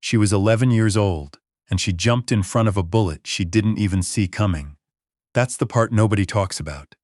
She was 11 years old, and she jumped in front of a bullet she didn't even see coming. That's the part nobody talks about.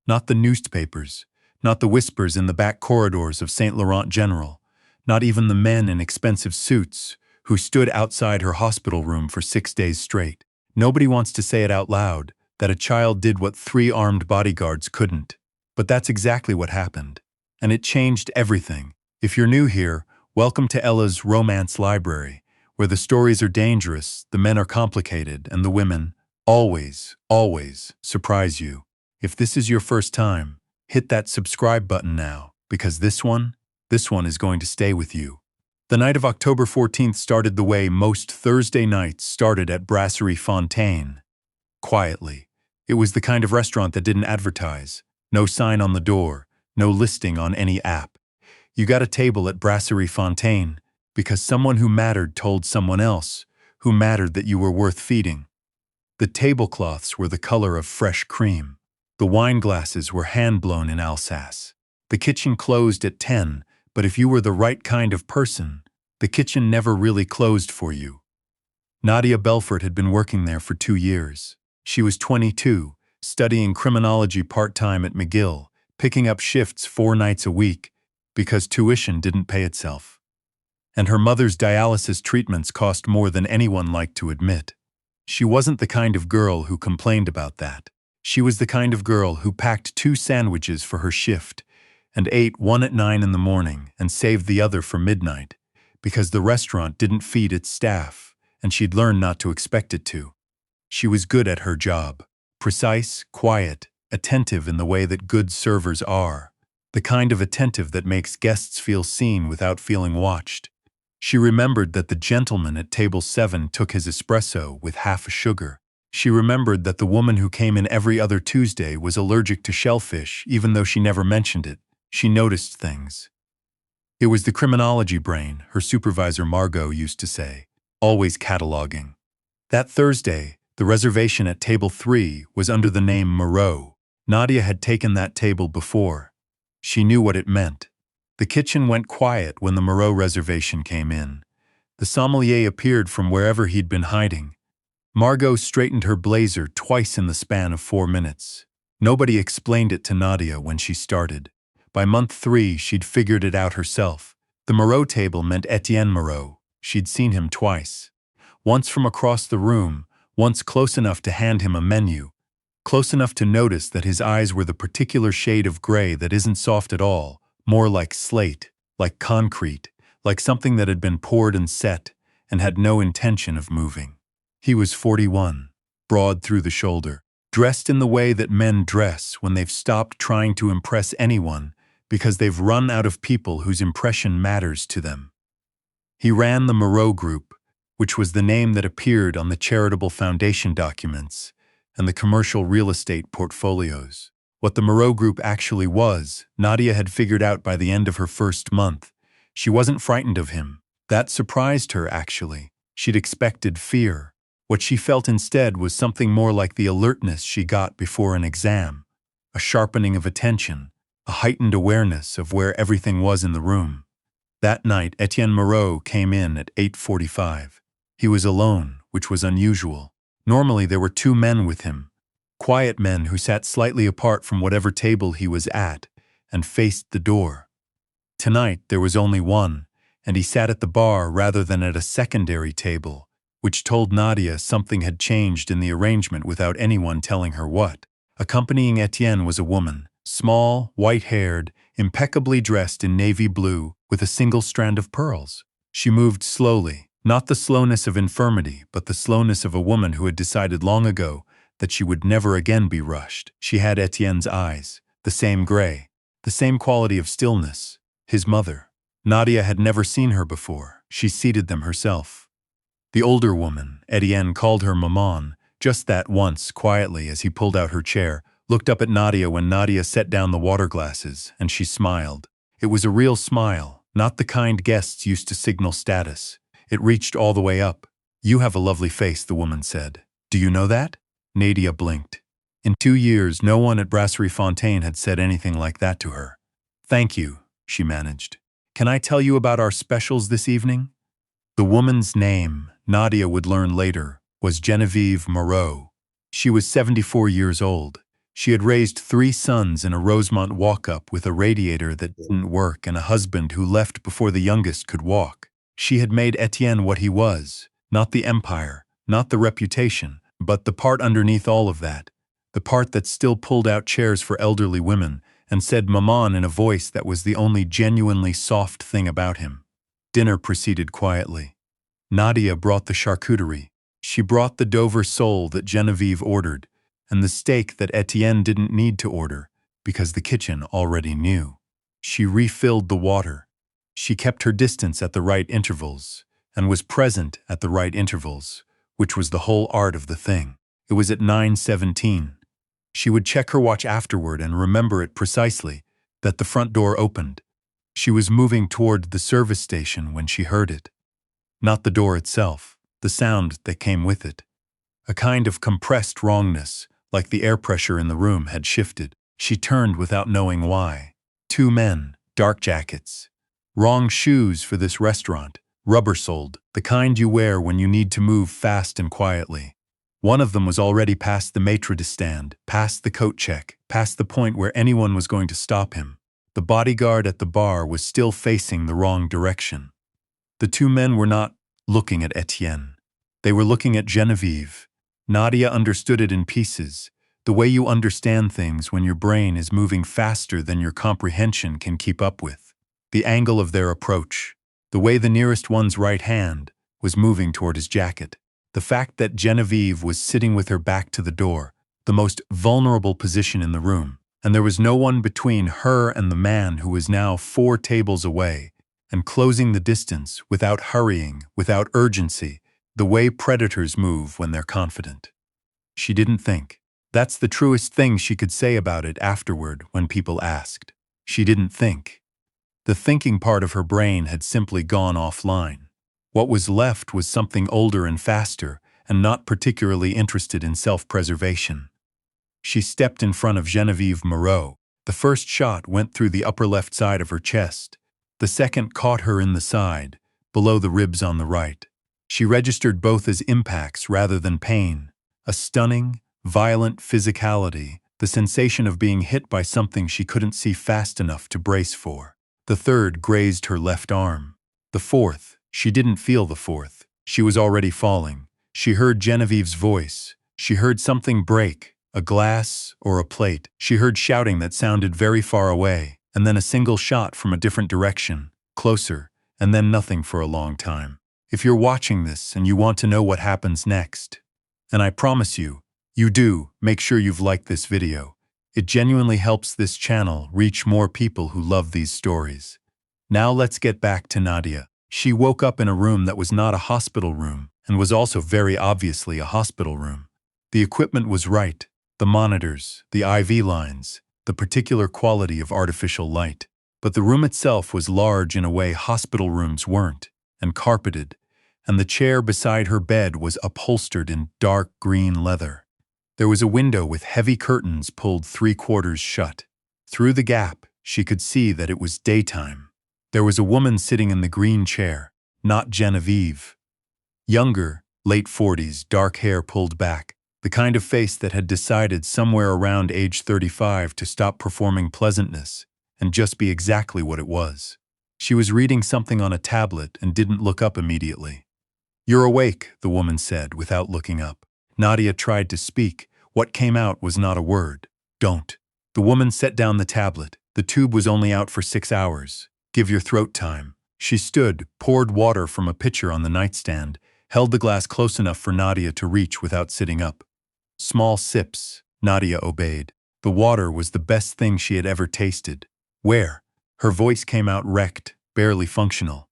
Not the newspapers, not the whispers in the back corridors of St. Laurent General, not even the men in expensive suits who stood outside her hospital room for 6 days straight. Nobody wants to say it out loud, that a child did what 3 armed bodyguards couldn't. But that's exactly what happened. And it changed everything. If you're new here, welcome to Ella's Romance Library, where the stories are dangerous, the men are complicated, and the women, always, always, surprise you. If this is your first time, hit that subscribe button now, because this one is going to stay with you. The night of October 14th started the way most Thursday nights started at Brasserie Fontaine. Quietly. It was the kind of restaurant that didn't advertise. No sign on the door, no listing on any app. You got a table at Brasserie Fontaine because someone who mattered told someone else who mattered that you were worth feeding. The tablecloths were the color of fresh cream. The wine glasses were hand-blown in Alsace. The kitchen closed at 10, but if you were the right kind of person, the kitchen never really closed for you. Nadia Belfort had been working there for 2 years. She was 22, studying criminology part-time at McGill, picking up shifts 4 nights a week because tuition didn't pay itself. And her mother's dialysis treatments cost more than anyone liked to admit. She wasn't the kind of girl who complained about that. She was the kind of girl who packed 2 sandwiches for her shift and ate one at 9 in the morning and saved the other for midnight because the restaurant didn't feed its staff and she'd learned not to expect it to. She was good at her job. Precise, quiet, attentive in the way that good servers are. The kind of attentive that makes guests feel seen without feeling watched. She remembered that the gentleman at table 7 took his espresso with half a sugar. She remembered that the woman who came in every other Tuesday was allergic to shellfish, even though she never mentioned it. She noticed things. It was the criminology brain, her supervisor Margot used to say, always cataloging. That Thursday, the reservation at table 3 was under the name Moreau. Nadia had taken that table before. She knew what it meant. The kitchen went quiet when the Moreau reservation came in. The sommelier appeared from wherever he'd been hiding. Margot straightened her blazer twice in the span of 4 minutes. Nobody explained it to Nadia when she started. By month 3, she'd figured it out herself. The Moreau table meant Etienne Moreau. She'd seen him twice. Once from across the room, once close enough to hand him a menu. Close enough to notice that his eyes were the particular shade of gray that isn't soft at all, more like slate, like concrete, like something that had been poured and set, and had no intention of moving. He was 41, broad through the shoulder, dressed in the way that men dress when they've stopped trying to impress anyone because they've run out of people whose impression matters to them. He ran the Moreau Group, which was the name that appeared on the charitable foundation documents and the commercial real estate portfolios. What the Moreau Group actually was, Nadia had figured out by the end of her first month. She wasn't frightened of him. That surprised her, actually. She'd expected fear. What she felt instead was something more like the alertness she got before an exam, a sharpening of attention, a heightened awareness of where everything was in the room. That night, Etienne Moreau came in at 8:45. He was alone, which was unusual. Normally there were 2 men with him, quiet men who sat slightly apart from whatever table he was at and faced the door. Tonight there was only one, and he sat at the bar rather than at a secondary table, which told Nadia something had changed in the arrangement without anyone telling her what. Accompanying Etienne was a woman, small, white-haired, impeccably dressed in navy blue with a single strand of pearls. She moved slowly, not the slowness of infirmity, but the slowness of a woman who had decided long ago that she would never again be rushed. She had Etienne's eyes, the same gray, the same quality of stillness. His mother. Nadia had never seen her before. She seated them herself. The older woman, Etienne called her Maman, just that once, quietly, as he pulled out her chair, looked up at Nadia when Nadia set down the water glasses, and she smiled. It was a real smile, not the kind guests used to signal status. It reached all the way up. "You have a lovely face," the woman said. "Do you know that?" Nadia blinked. In 2 years, no one at Brasserie Fontaine had said anything like that to her. "Thank you," she managed. "Can I tell you about our specials this evening?" The woman's name, Nadia would learn later, was Genevieve Moreau. She was 74 years old. She had raised 3 sons in a Rosemont walk-up with a radiator that didn't work and a husband who left before the youngest could walk. She had made Etienne what he was, not the empire, not the reputation, but the part underneath all of that, the part that still pulled out chairs for elderly women and said maman in a voice that was the only genuinely soft thing about him. Dinner proceeded quietly. Nadia brought the charcuterie. She brought the Dover sole that Genevieve ordered, and the steak that Etienne didn't need to order, because the kitchen already knew. She refilled the water. She kept her distance at the right intervals, and was present at the right intervals, which was the whole art of the thing. It was at 9:17. She would check her watch afterward and remember it precisely, that the front door opened. She was moving toward the service station when she heard it. Not the door itself, the sound that came with it. A kind of compressed wrongness, like the air pressure in the room had shifted. She turned without knowing why. 2 men, dark jackets. Wrong shoes for this restaurant, rubber-soled, the kind you wear when you need to move fast and quietly. One of them was already past the maitre d' stand, past the coat check, past the point where anyone was going to stop him. The bodyguard at the bar was still facing the wrong direction. The 2 men were not looking at Etienne. They were looking at Genevieve. Nadia understood it in pieces, the way you understand things when your brain is moving faster than your comprehension can keep up with. The angle of their approach, the way the nearest one's right hand was moving toward his jacket. The fact that Genevieve was sitting with her back to the door, the most vulnerable position in the room, and there was no one between her and the man who was now 4 tables away, and closing the distance without hurrying, without urgency, the way predators move when they're confident. She didn't think. That's the truest thing she could say about it afterward when people asked. She didn't think. The thinking part of her brain had simply gone offline. What was left was something older and faster, and not particularly interested in self-preservation. She stepped in front of Genevieve Moreau. The first shot went through the upper left side of her chest. The second caught her in the side, below the ribs on the right. She registered both as impacts rather than pain, a stunning, violent physicality, the sensation of being hit by something she couldn't see fast enough to brace for. The third grazed her left arm. The fourth, she didn't feel the fourth. She was already falling. She heard Genevieve's voice. She heard something break, a glass or a plate. She heard shouting that sounded very far away, and then a single shot from a different direction, closer, and then nothing for a long time. If you're watching this and you want to know what happens next, and I promise you, you do, make sure you've liked this video. It genuinely helps this channel reach more people who love these stories. Now let's get back to Nadia. She woke up in a room that was not a hospital room, and was also very obviously a hospital room. The equipment was right, the monitors, the IV lines, the particular quality of artificial light. But the room itself was large in a way hospital rooms weren't, and carpeted, and the chair beside her bed was upholstered in dark green leather. There was a window with heavy curtains pulled 3/4 shut. Through the gap, she could see that it was daytime. There was a woman sitting in the green chair, not Genevieve. Younger, late 40s, dark hair pulled back, the kind of face that had decided somewhere around age 35 to stop performing pleasantness and just be exactly what it was. She was reading something on a tablet and didn't look up immediately. "You're awake," the woman said without looking up. Nadia tried to speak. What came out was not a word. "Don't." The woman set down the tablet. The tube was only out for 6 hours. "Give your throat time." She stood, poured water from a pitcher on the nightstand, held the glass close enough for Nadia to reach without sitting up. Small sips, Nadia obeyed. The water was the best thing she had ever tasted. "Where?" Her voice came out wrecked, barely functional.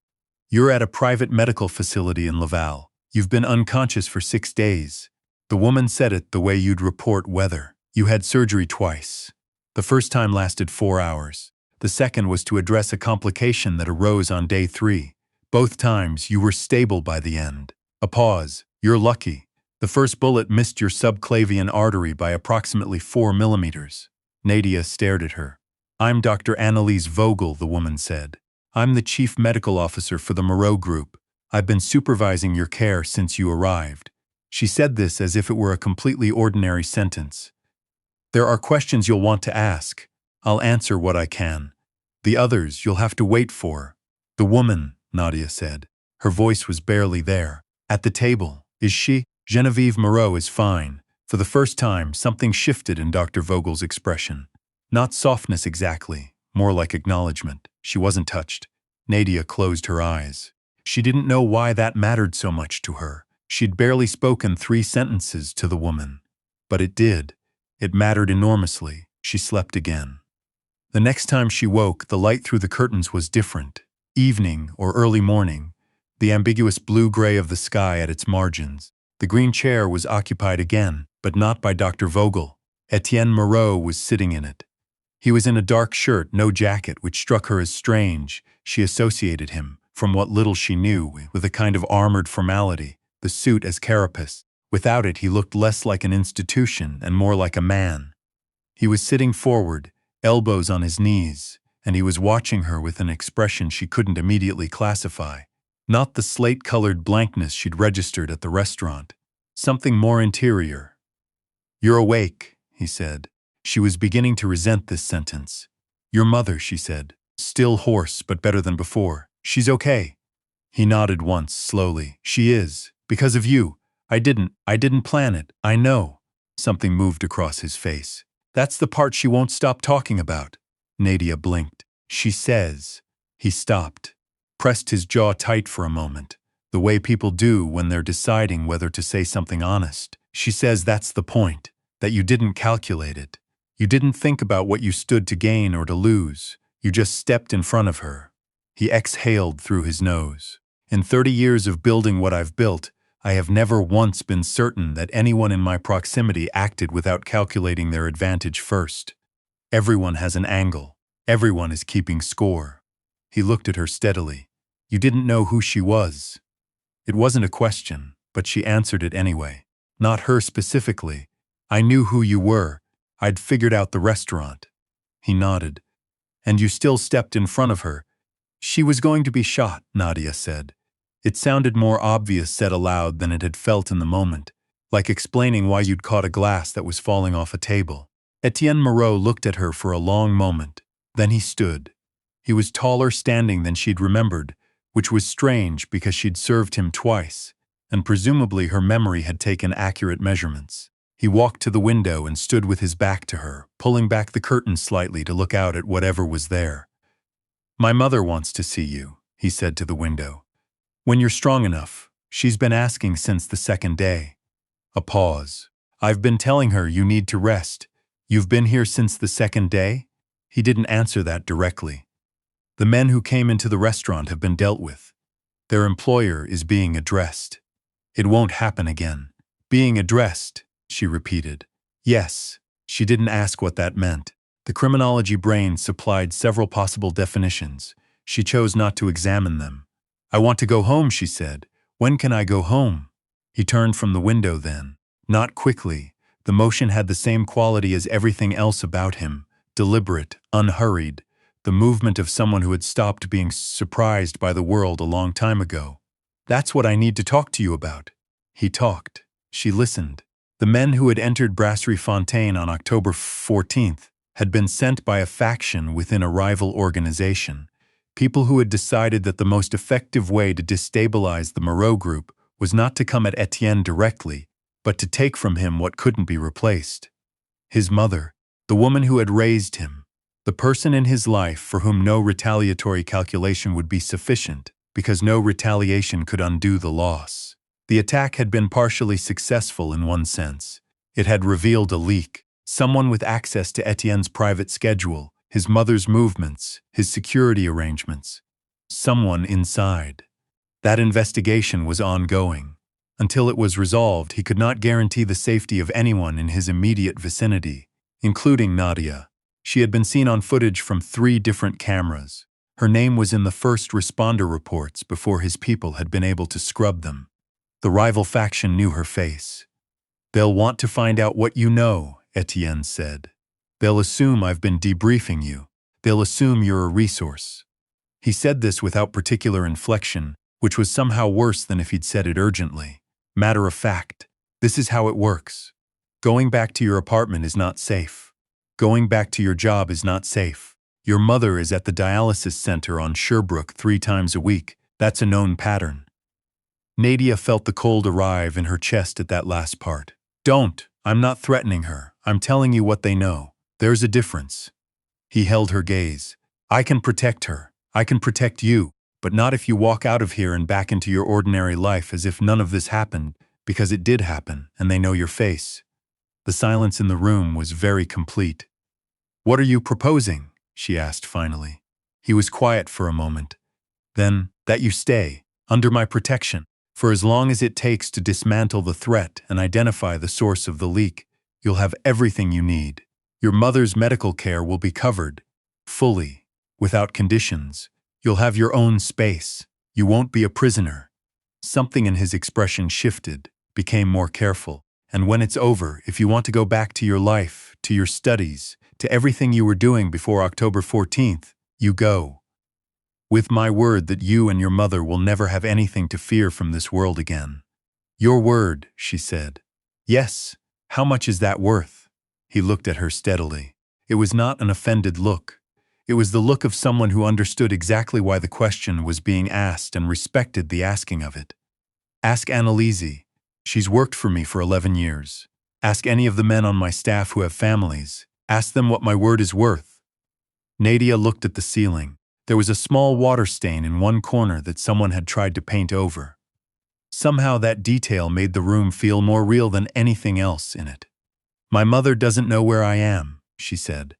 "You're at a private medical facility in Laval. You've been unconscious for 6 days. The woman said it the way you'd report weather. You had surgery twice. The first time lasted 4 hours. The second was to address a complication that arose on day 3. Both times you were stable by the end." A pause. "You're lucky. The first bullet missed your subclavian artery by approximately 4 millimeters. Nadia stared at her. "I'm Dr. Annalise Vogel," the woman said. "I'm the chief medical officer for the Moreau Group. I've been supervising your care since you arrived. She said this as if it were a completely ordinary sentence. There are questions you'll want to ask. I'll answer what I can. The others you'll have to wait for. The woman, Nadia said. Her voice was barely there. At the table. Is she? Genevieve Moreau is fine. For the first time, something shifted in Dr. Vogel's expression. Not softness exactly, more like acknowledgement. She wasn't touched. Nadia closed her eyes. She didn't know why that mattered so much to her. She'd barely spoken 3 sentences to the woman. But it did. It mattered enormously. She slept again. The next time she woke, the light through the curtains was different. Evening or early morning. The ambiguous blue-gray of the sky at its margins. The green chair was occupied again, but not by Dr. Vogel. Etienne Moreau was sitting in it. He was in a dark shirt, no jacket, which struck her as strange. She associated him, from what little she knew, with a kind of armored formality, the suit as carapace. Without it, he looked less like an institution and more like a man. He was sitting forward, elbows on his knees, and he was watching her with an expression she couldn't immediately classify. Not the slate-colored blankness she'd registered at the restaurant. Something more interior. "You're awake," he said. She was beginning to resent this sentence. "Your mother," she said. Still hoarse, but better than before. "She's okay." He nodded once, slowly. "She is. Because of you. I didn't plan it. I know." Something moved across his face. "That's the part she won't stop talking about." Nadia blinked. "She says." He stopped. Pressed his jaw tight for a moment, the way people do when they're deciding whether to say something honest. "She says that's the point, that you didn't calculate it. You didn't think about what you stood to gain or to lose. You just stepped in front of her." He exhaled through his nose. "In 30 years of building what I've built, I have never once been certain that anyone in my proximity acted without calculating their advantage first. Everyone has an angle. Everyone is keeping score." He looked at her steadily. "You didn't know who she was." It wasn't a question, but she answered it anyway. "Not her specifically. I knew who you were. I'd figured out the restaurant." He nodded. "And you still stepped in front of her." "She was going to be shot," Nadia said. It sounded more obvious said aloud than it had felt in the moment, like explaining why you'd caught a glass that was falling off a table. Etienne Moreau looked at her for a long moment. Then he stood. He was taller standing than she'd remembered, which was strange because she'd served him twice, and presumably her memory had taken accurate measurements. He walked to the window and stood with his back to her, pulling back the curtain slightly to look out at whatever was there. "My mother wants to see you," he said to the window. "When you're strong enough. She's been asking since the 2nd day." A pause. "I've been telling her you need to rest. You've been here since the 2nd day?" He didn't answer that directly. "The men who came into the restaurant have been dealt with. Their employer is being addressed." "It won't happen again." "Being addressed," she repeated. "Yes." She didn't ask what that meant. The criminology brain supplied several possible definitions. She chose not to examine them. "I want to go home," she said. "When can I go home?" He turned from the window then. Not quickly. The motion had the same quality as everything else about him. Deliberate, unhurried. The movement of someone who had stopped being surprised by the world a long time ago. "That's what I need to talk to you about." He talked. She listened. The men who had entered Brasserie Fontaine on October 14th had been sent by a faction within a rival organization. People who had decided that the most effective way to destabilize the Moreau group was not to come at Etienne directly, but to take from him what couldn't be replaced. His mother, the woman who had raised him, the person in his life for whom no retaliatory calculation would be sufficient, because no retaliation could undo the loss. The attack had been partially successful in one sense. It had revealed a leak, someone with access to Etienne's private schedule, his mother's movements, his security arrangements. Someone inside. That investigation was ongoing. Until it was resolved, he could not guarantee the safety of anyone in his immediate vicinity, including Nadia. She had been seen on footage from 3 different cameras. Her name was in the first responder reports before his people had been able to scrub them. The rival faction knew her face. "They'll want to find out what you know," Etienne said. "They'll assume I've been debriefing you. They'll assume you're a resource." He said this without particular inflection, which was somehow worse than if he'd said it urgently. Matter of fact, this is how it works. Going back to your apartment is not safe. Going back to your job is not safe. Your mother is at the dialysis center on Sherbrooke 3 times a week. That's a known pattern. Nadia felt the cold arrive in her chest at that last part. Don't. I'm not threatening her. I'm telling you what they know. There's a difference. He held her gaze. I can protect her. I can protect you. But not if you walk out of here and back into your ordinary life as if none of this happened, because it did happen, and they know your face. The silence in the room was very complete. What are you proposing? She asked finally. He was quiet for a moment. Then, that you stay, under my protection, for as long as it takes to dismantle the threat and identify the source of the leak. You'll have everything you need. Your mother's medical care will be covered, fully, without conditions. You'll have your own space. You won't be a prisoner. Something in his expression shifted, became more careful. And when it's over, if you want to go back to your life, to your studies, to everything you were doing before October 14th, you go. With my word that you and your mother will never have anything to fear from this world again. Your word, she said. Yes. How much is that worth? He looked at her steadily. It was not an offended look. It was the look of someone who understood exactly why the question was being asked and respected the asking of it. Ask Annalise. She's worked for me for 11 years. Ask any of the men on my staff who have families. Ask them what my word is worth. Nadia looked at the ceiling. There was a small water stain in one corner that someone had tried to paint over. Somehow that detail made the room feel more real than anything else in it. My mother doesn't know where I am, she said.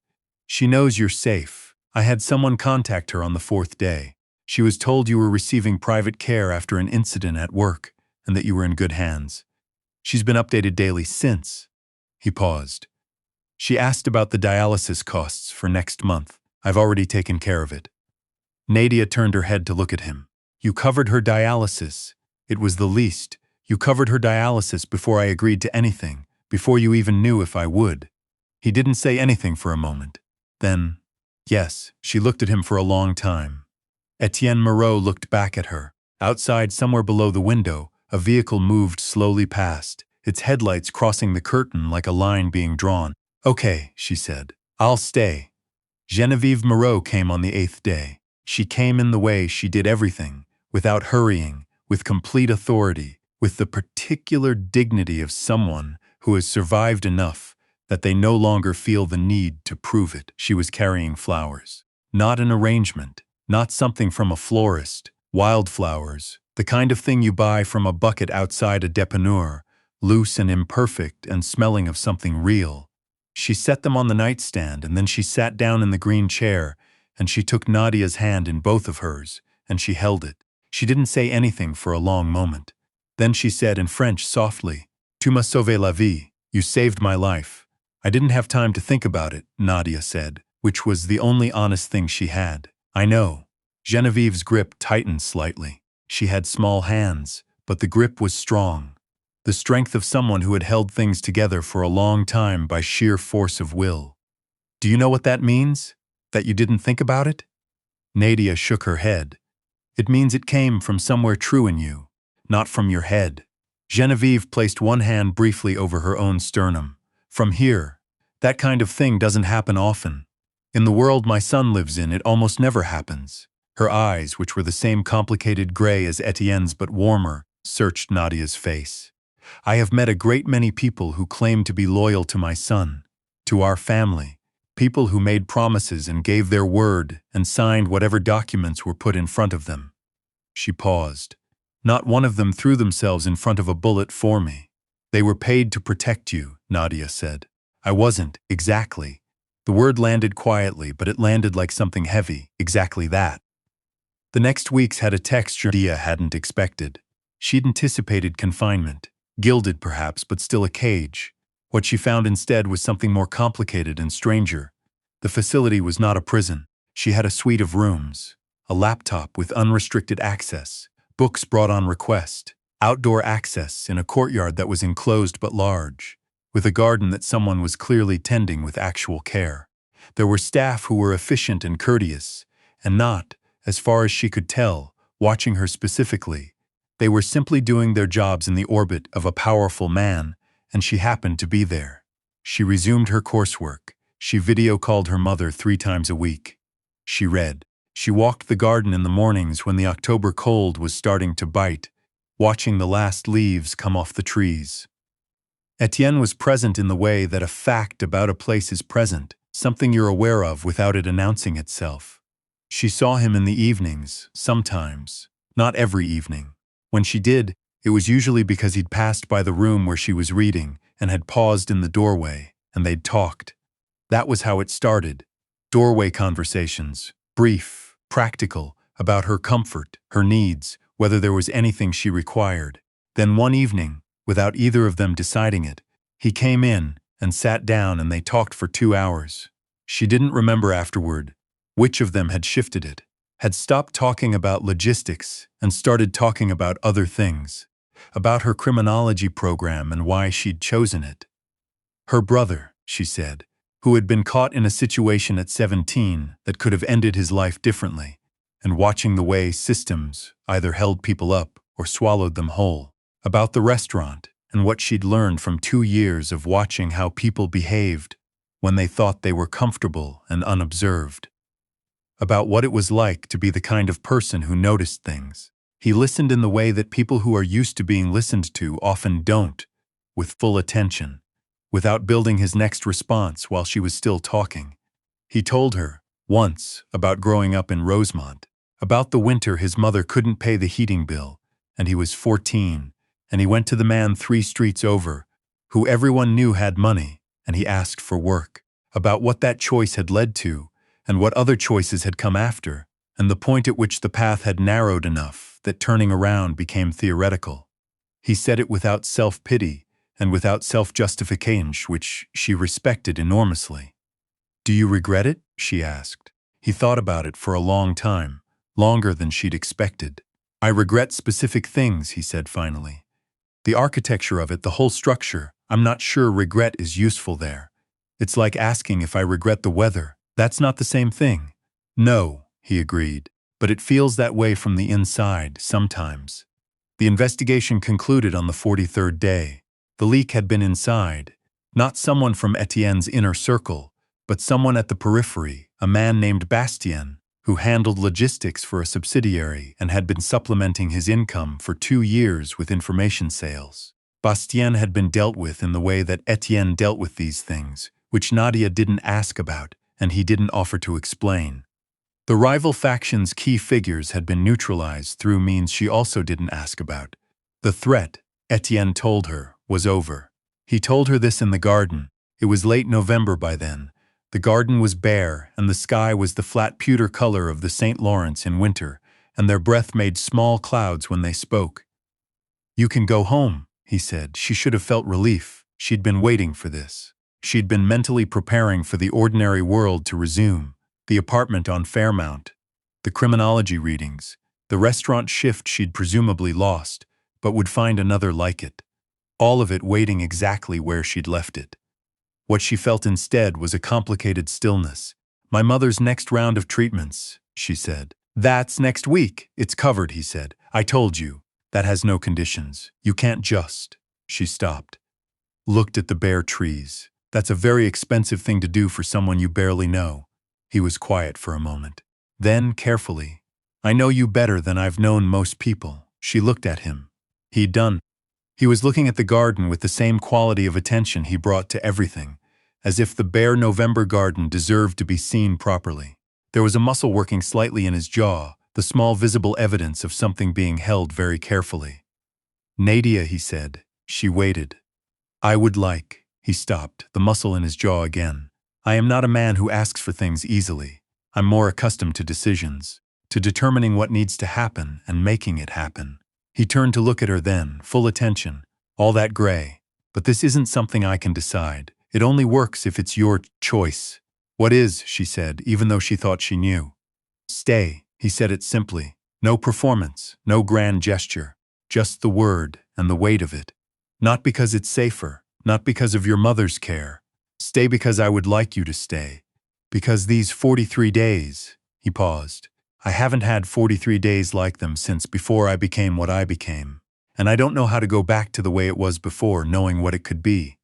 She knows you're safe. I had someone contact her on the 4th day. She was told you were receiving private care after an incident at work and that you were in good hands. She's been updated daily since. He paused. She asked about the dialysis costs for next month. I've already taken care of it. Nadia turned her head to look at him. You covered her dialysis. It was the least. You covered her dialysis before I agreed to anything, before you even knew if I would. He didn't say anything for a moment. Then, yes, she looked at him for a long time. Etienne Moreau looked back at her. Outside, somewhere below the window, a vehicle moved slowly past, its headlights crossing the curtain like a line being drawn. Okay, she said. I'll stay. Genevieve Moreau came on the 8th day. She came in the way she did everything, without hurrying, with complete authority, with the particular dignity of someone who has survived enough that they no longer feel the need to prove it. She was carrying flowers. Not an arrangement, not something from a florist, wildflowers, the kind of thing you buy from a bucket outside a dépanneur, loose and imperfect and smelling of something real. She set them on the nightstand, and then she sat down in the green chair, and she took Nadia's hand in both of hers, and she held it. She didn't say anything for a long moment. Then she said in French softly, Tu m'as sauvé la vie. You saved my life. I didn't have time to think about it, Nadia said, which was the only honest thing she had. I know. Genevieve's grip tightened slightly. She had small hands, but the grip was strong. The strength of someone who had held things together for a long time by sheer force of will. Do you know what that means? That you didn't think about it? Nadia shook her head. It means it came from somewhere true in you, not from your head. Genevieve placed one hand briefly over her own sternum. From here, that kind of thing doesn't happen often. In the world my son lives in, it almost never happens. Her eyes, which were the same complicated gray as Etienne's but warmer, searched Nadia's face. I have met a great many people who claim to be loyal to my son, to our family. People who made promises and gave their word and signed whatever documents were put in front of them. She paused. Not one of them threw themselves in front of a bullet for me. They were paid to protect you, Nadia said. I wasn't, exactly. The word landed quietly, but it landed like something heavy, exactly that. The next weeks had a texture Nadia hadn't expected. She'd anticipated confinement, gilded perhaps, but still a cage. What she found instead was something more complicated and stranger. The facility was not a prison. She had a suite of rooms, a laptop with unrestricted access, books brought on request, outdoor access in a courtyard that was enclosed but large, with a garden that someone was clearly tending with actual care. There were staff who were efficient and courteous, and not, as far as she could tell, watching her specifically. They were simply doing their jobs in the orbit of a powerful man, and she happened to be there. She resumed her coursework. She video called her mother 3 times a week. She read. She walked the garden in the mornings when the October cold was starting to bite, watching the last leaves come off the trees. Etienne was present in the way that a fact about a place is present, something you're aware of without it announcing itself. She saw him in the evenings, sometimes, not every evening. When she did, it was usually because he'd passed by the room where she was reading and had paused in the doorway, and they'd talked. That was how it started. Doorway conversations, brief, practical, about her comfort, her needs, whether there was anything she required. Then one evening, without either of them deciding it, he came in and sat down and they talked for 2 hours. She didn't remember afterward which of them had shifted it, had stopped talking about logistics and started talking about other things, about her criminology program and why she'd chosen it. Her brother, she said, who had been caught in a situation at 17 that could have ended his life differently, and watching the way systems either held people up or swallowed them whole. About the restaurant and what she'd learned from 2 years of watching how people behaved when they thought they were comfortable and unobserved. About what it was like to be the kind of person who noticed things. He listened in the way that people who are used to being listened to often don't, with full attention, without building his next response while she was still talking. He told her, once, about growing up in Rosemont, about the winter his mother couldn't pay the heating bill, and he was 14, and he went to the man 3 streets over, who everyone knew had money, and he asked for work. About what that choice had led to, and what other choices had come after, and the point at which the path had narrowed enough that turning around became theoretical. He said it without self-pity and without self-justification, which she respected enormously. "Do you regret it?" she asked. He thought about it for a long time, longer than she'd expected. "I regret specific things," he said finally. "The architecture of it, the whole structure, I'm not sure regret is useful there. It's like asking if I regret the weather. That's not the same thing." "No," he agreed, "but it feels that way from the inside, sometimes." The investigation concluded on the 43rd day. The leak had been inside. Not someone from Etienne's inner circle, but someone at the periphery, a man named Bastien, who handled logistics for a subsidiary and had been supplementing his income for 2 years with information sales. Bastien had been dealt with in the way that Etienne dealt with these things, which Nadia didn't ask about, and he didn't offer to explain. The rival faction's key figures had been neutralized through means she also didn't ask about. The threat, Etienne told her, was over. He told her this in the garden. It was late November by then. The garden was bare, and the sky was the flat pewter color of the St. Lawrence in winter, and their breath made small clouds when they spoke. "You can go home," he said. She should have felt relief. She'd been waiting for this. She'd been mentally preparing for the ordinary world to resume. The apartment on Fairmount, the criminology readings, the restaurant shift she'd presumably lost, but would find another like it. All of it waiting exactly where she'd left it. What she felt instead was a complicated stillness. "My mother's next round of treatments," she said. "That's next week. It's covered," he said. "I told you. That has no conditions. You can't just." She stopped. Looked at the bare trees. "That's a very expensive thing to do for someone you barely know." He was quiet for a moment. Then, carefully, "I know you better than I've known most people." She looked at him. He'd done. He was looking at the garden with the same quality of attention he brought to everything, as if the bare November garden deserved to be seen properly. There was a muscle working slightly in his jaw, the small visible evidence of something being held very carefully. "Nadia," he said. She waited. "I would like." He stopped, the muscle in his jaw again. "I am not a man who asks for things easily. I'm more accustomed to decisions, to determining what needs to happen and making it happen." He turned to look at her then, full attention. "All that gray. But this isn't something I can decide. It only works if it's your choice." "What is?" she said, even though she thought she knew. "Stay." He said it simply. No performance, no grand gesture. Just the word and the weight of it. "Not because it's safer, not because of your mother's care. Stay because I would like you to stay. Because these 43 days," he paused, I haven't had 43 days like them since before I became what I became, and I don't know how to go back to the way it was before, knowing what it could be."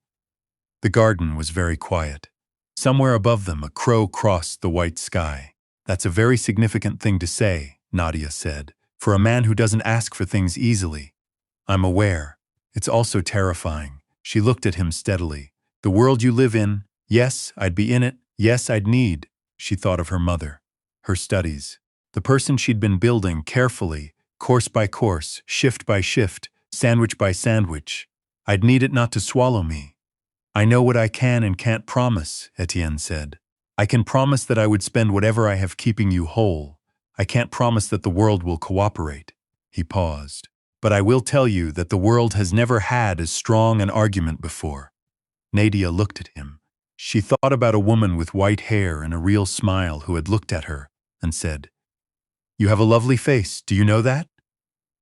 The garden was very quiet. Somewhere above them, a crow crossed the white sky. "That's a very significant thing to say," Nadia said, "for a man who doesn't ask for things easily." "I'm aware. It's also terrifying." She looked at him steadily. "The world you live in, yes, I'd be in it, yes, I'd need." She thought of her mother, her studies, the person she'd been building carefully, course by course, shift by shift, sandwich by sandwich. "I'd need it not to swallow me." "I know what I can and can't promise," Etienne said. "I can promise that I would spend whatever I have keeping you whole. I can't promise that the world will cooperate." He paused. "But I will tell you that the world has never had as strong an argument before." Nadia looked at him. She thought about a woman with white hair and a real smile who had looked at her and said, "You have a lovely face, do you know that?"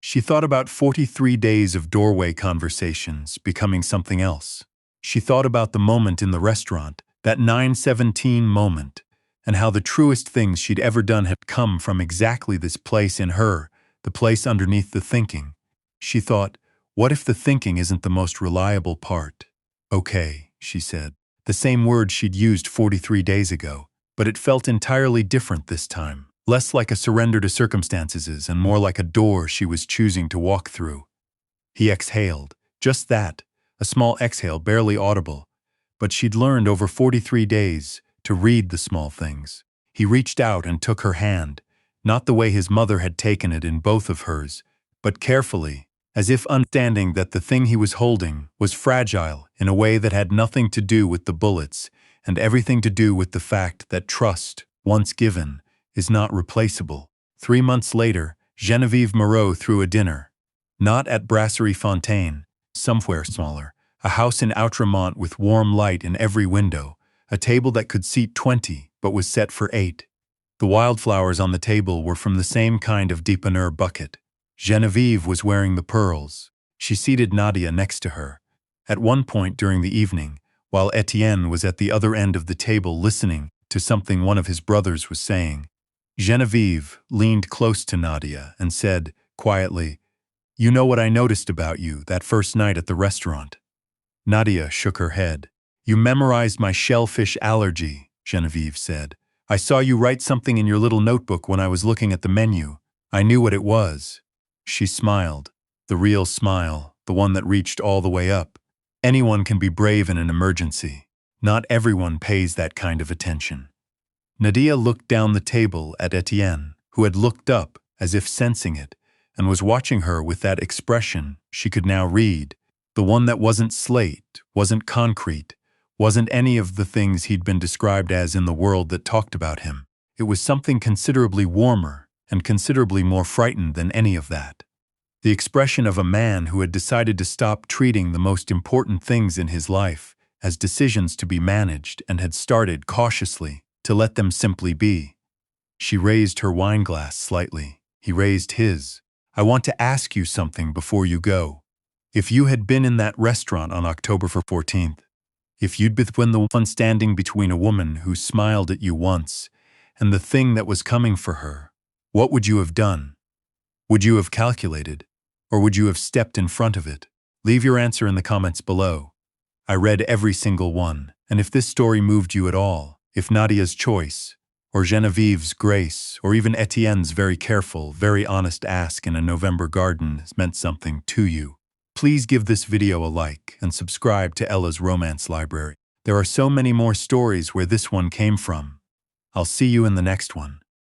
She thought about 43 days of doorway conversations becoming something else. She thought about the moment in the restaurant, that 9:17 moment, and how the truest things she'd ever done had come from exactly this place in her, the place underneath the thinking. She thought, what if the thinking isn't the most reliable part? "Okay," she said. The same word she'd used 43 days ago, but it felt entirely different this time. Less like a surrender to circumstances and more like a door she was choosing to walk through. He exhaled. Just that, a small exhale, barely audible. But she'd learned over 43 days to read the small things. He reached out and took her hand, not the way his mother had taken it in both of hers, but carefully, as if understanding that the thing he was holding was fragile in a way that had nothing to do with the bullets and everything to do with the fact that trust, once given, is not replaceable. 3 months later, Geneviève Moreau threw a dinner. Not at Brasserie Fontaine, somewhere smaller, a house in Outremont with warm light in every window, a table that could seat 20 but was set for 8. The wildflowers on the table were from the same kind of dépanneur bucket. Geneviève was wearing the pearls. She seated Nadia next to her. At one point during the evening, while Etienne was at the other end of the table listening to something one of his brothers was saying, Geneviève leaned close to Nadia and said, quietly, "You know what I noticed about you that first night at the restaurant?" Nadia shook her head. "You memorized my shellfish allergy," Geneviève said. "I saw you write something in your little notebook when I was looking at the menu. I knew what it was." She smiled, the real smile, the one that reached all the way up. Anyone can be brave in an emergency. Not everyone pays that kind of attention. Nadia looked down the table at Etienne, who had looked up as if sensing it, and was watching her with that expression she could now read, the one that wasn't slate, wasn't concrete, wasn't any of the things he'd been described as in the world that talked about him. It was something considerably warmer and considerably more frightened than any of that. The expression of a man who had decided to stop treating the most important things in his life as decisions to be managed and had started cautiously to let them simply be. She raised her wine glass slightly. He raised his. "I want to ask you something before you go. If you had been in that restaurant on October 14th, if you'd been the one standing between a woman who smiled at you once and the thing that was coming for her, what would you have done? Would you have calculated, or would you have stepped in front of it? Leave your answer in the comments below. I read every single one, and if this story moved you at all, if Nadia's choice, or Genevieve's grace, or even Etienne's very careful, very honest ask in a November garden meant something to you, please give this video a like and subscribe to Ella's Romance Library. There are so many more stories where this one came from. I'll see you in the next one.